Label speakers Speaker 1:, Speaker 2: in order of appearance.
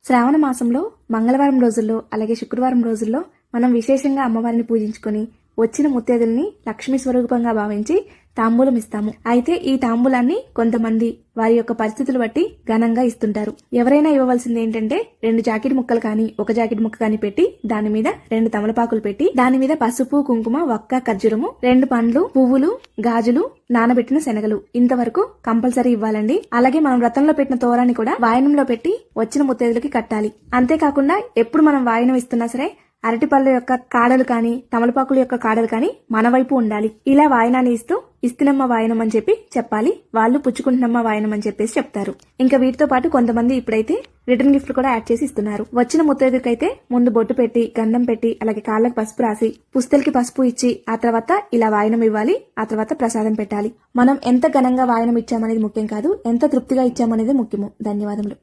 Speaker 1: శ్రావణ మాసంలో మంగళవారం రోజుల్లో అలాగే శుక్రవారం రోజుల్లో మనం విశేషంగా అమ్మవారిని పూజించుకొని వచ్చిన ముత్తైదుల్ని లక్ష్మీ స్వరూపంగా భావించి తాంబూలం ఇస్తాము. అయితే ఈ తాంబూలాన్ని కొంతమంది వారి యొక్క పరిస్థితులు బట్టి ఘనంగా ఇస్తుంటారు. ఎవరైనా ఇవ్వవలసింది ఏంటంటే 2 జాకెట్ ముక్కలు కానీ 1 జాకెట్ ముక్క కానీ పెట్టి దాని మీద 2 తమలపాకులు పెట్టి దాని మీద పసుపు కుంకుమ వక్క ఖర్జూరము 2 పండ్లు పువ్వులు గాజులు నానబెట్టిన శనగలు ఇంతవరకు కంపల్సరీ ఇవ్వాలండి. అలాగే మనం వ్రతంలో పెట్టిన తోరాన్ని కూడా వాయనంలో పెట్టి వచ్చిన ముత్తైదులకి కట్టాలి. అంతేకాకుండా ఎప్పుడు మనం వాయనం ఇస్తున్నా సరే అరటిపళ్ళ యొక్క కాడలు కానీ తమలపాకుల యొక్క కాడలు కానీ మన వైపు ఉండాలి. ఇలా వాయనాన్ని ఇస్తూ ఇస్తునమ్మ వాయనం అని చెప్పి చెప్పాలి. వాళ్ళు పుచ్చుకుంటున్నమ్మ వాయనం అని చెప్పేసి చెప్తారు. ఇంకా వీటితో పాటు కొంతమంది ఇప్పుడైతే రిటర్న్ గిఫ్ట్ కూడా యాడ్ చేసి ఇస్తున్నారు. వచ్చిన ముత్తైదుకైతే ముందు బొట్టు పెట్టి గంధం పెట్టి అలాగే కాళ్ళకి పసుపు రాసి పుస్తలకి పసుపు ఇచ్చి ఆ తర్వాత ఇలా వాయనం ఇవ్వాలి. ఆ తర్వాత ప్రసాదం పెట్టాలి. మనం ఎంత ఘనంగా వాయనం ఇచ్చామనేది ముఖ్యం కాదు, ఎంత తృప్తిగా ఇచ్చామనేది ముఖ్యము. ధన్యవాదములు.